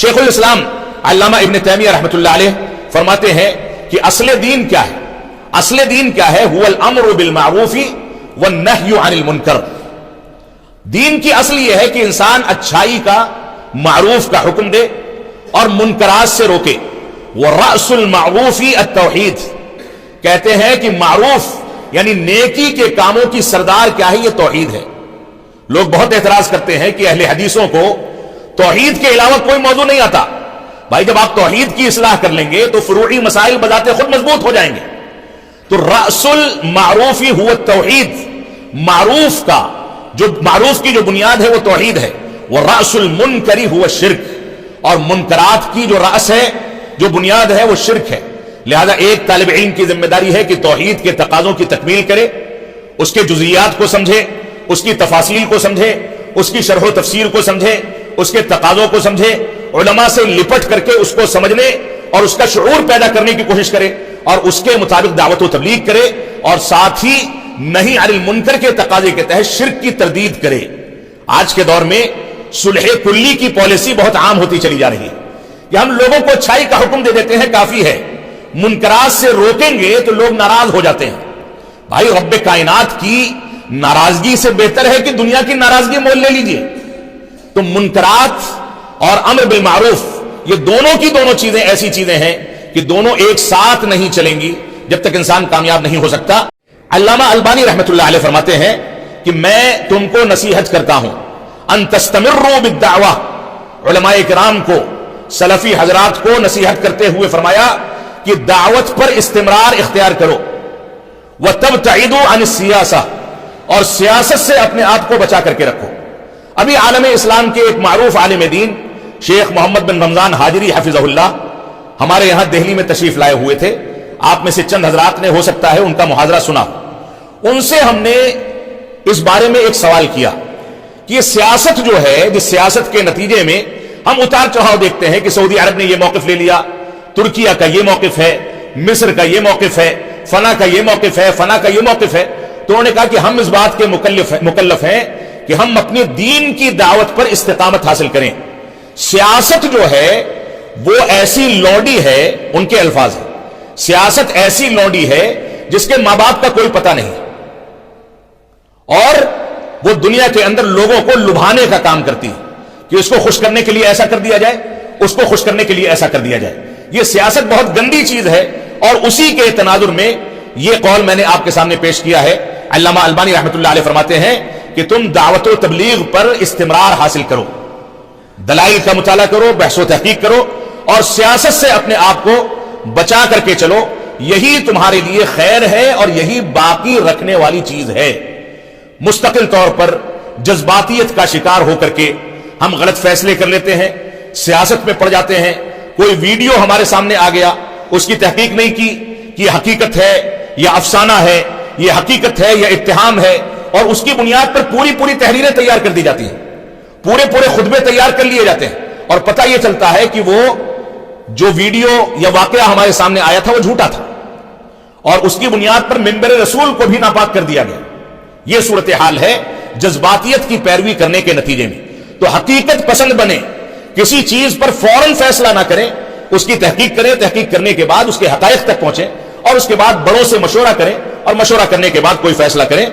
شیخ الاسلام علامہ ابن تیمیہ رحمۃ اللہ علیہ فرماتے ہیں کہ اصل دین کیا ہے؟ اصل دین کیا ہے؟ هو الامر بالمعروف والنهی عن المنکر. دین کی اصل یہ ہے کہ انسان اچھائی کا، معروف کا حکم دے اور منکرات سے روکے. وَرَأْسُ الْمَعْرُوفِ التوحید. کہتے ہیں کہ معروف یعنی نیکی کے کاموں کی سردار کیا ہے؟ یہ توحید ہے. لوگ بہت اعتراض کرتے ہیں کہ اہل حدیثوں کو توحید کے علاوہ کوئی موضوع نہیں آتا. بھائی جب آپ توحید کی اصلاح کر لیں گے تو فروعی مسائل بذات خود مضبوط ہو جائیں گے. تو رأس المعروف هو التوحید، معروف کا جو معروف کی جو بنیاد ہے وہ توحید ہے. وَرَأْسُ الْمُنْكَرِ هُوَ الشِّرْك، اور منکرات کی جو رأس ہے، جو بنیاد ہے، وہ شرک ہے. لہذا ایک طالب علم کی ذمہ داری ہے کہ توحید کے تقاضوں کی تکمیل کرے، اس کے جزئیات کو سمجھے، اس کی تفاصیل کو سمجھے، اس کی شرح و تفسیر کو سمجھے، اس کے تقاضوں کو سمجھے، علماء سے لپٹ کر کے اس کو سمجھنے اور اس کا شعور پیدا کرنے کی کوشش کرے اور اس کے مطابق دعوت و تبلیغ کرے، اور ساتھ ہی نہی عن المنکر کے تقاضے کے تحت شرک کی تردید کرے. آج کے دور میں صلح کلی کی پالیسی بہت عام ہوتی چلی جا رہی ہے کہ ہم لوگوں کو اچھائی کا حکم دے دیتے ہیں، کافی ہے، منکرات سے روکیں گے تو لوگ ناراض ہو جاتے ہیں. بھائی رب کائنات کی ناراضگی سے بہتر ہے کہ دنیا کی ناراضگی مول لے لیجئے. تو منکرات اور امر بالمعروف، یہ دونوں کی دونوں چیزیں ایسی چیزیں ہیں کہ دونوں ایک ساتھ نہیں چلیں گی جب تک انسان کامیاب نہیں ہو سکتا. علامہ البانی رحمۃ اللہ علیہ فرماتے ہیں کہ میں تم کو نصیحت کرتا ہوں ان تستمروا بالدعوہ. علماء کرام کو، سلفی حضرات کو نصیحت کرتے ہوئے فرمایا کہ دعوت پر استمرار اختیار کرو. وتبتعدوا عن السیاسہ، اور سیاست سے اپنے آپ کو بچا کر کے رکھو. ابھی عالم اسلام کے ایک معروف عالم دین شیخ محمد بن رمضان حاجری حفظہ اللہ ہمارے یہاں دہلی میں تشریف لائے ہوئے تھے. آپ میں سے چند حضرات نے ہو سکتا ہے ان کا محاضرہ سنا. ان سے ہم نے اس بارے میں ایک سوال کیا کہ یہ سیاست جو ہے، جس سیاست کے نتیجے میں ہم اتار چڑھاؤ دیکھتے ہیں کہ سعودی عرب نے یہ موقف لے لیا، ترکیہ کا یہ موقف ہے، مصر کا یہ موقف ہے، فنا کا یہ موقف ہے، فنا کا یہ موقف ہے. تو انہوں نے کہا کہ ہم اس بات کے مکلف ہیں کہ ہم اپنے دین کی دعوت پر استقامت حاصل کریں. سیاست جو ہے وہ ایسی لونڈی ہے، ان کے الفاظ ہیں، سیاست ایسی لونڈی ہے جس کے ماں باپ کا کوئی پتہ نہیں، اور وہ دنیا کے اندر لوگوں کو لبھانے کا کام کرتی ہے کہ اس کو خوش کرنے کے لیے ایسا کر دیا جائے، اس کو خوش کرنے کے لیے ایسا کر دیا جائے. یہ سیاست بہت گندی چیز ہے، اور اسی کے تناظر میں یہ قول میں نے آپ کے سامنے پیش کیا ہے. علامہ البانی رحمۃ اللہ علیہ فرماتے ہیں کہ تم دعوت و تبلیغ پر استمرار حاصل کرو، دلائل کا مطالعہ کرو، بحث و تحقیق کرو، اور سیاست سے اپنے آپ کو بچا کر کے چلو. یہی تمہارے لیے خیر ہے اور یہی باقی رکھنے والی چیز ہے. مستقل طور پر جذباتیت کا شکار ہو کر کے ہم غلط فیصلے کر لیتے ہیں، سیاست میں پڑ جاتے ہیں. کوئی ویڈیو ہمارے سامنے آ گیا، اس کی تحقیق نہیں کی کہ یہ حقیقت ہے یا افسانہ ہے، یہ حقیقت ہے یا اتہام ہے، اور اس کی بنیاد پر پوری تحریریں تیار کر دی جاتی ہیں، پورے خطبے تیار کر لیے جاتے ہیں، اور پتہ یہ چلتا ہے کہ وہ جو ویڈیو یا واقعہ ہمارے سامنے آیا تھا وہ جھوٹا تھا، اور اس کی بنیاد پر منبر رسول کو بھی ناپاک کر دیا گیا. یہ صورتحال ہے جذباتیت کی پیروی کرنے کے نتیجے میں. تو حقیقت پسند بنے، کسی چیز پر فوراً فیصلہ نہ کریں، اس کی تحقیق کریں، تحقیق کرنے کے بعد اس کے حقائق تک پہنچیں، اور اس کے بعد بڑوں سے مشورہ کریں، اور مشورہ کرنے کے بعد کوئی فیصلہ کریں.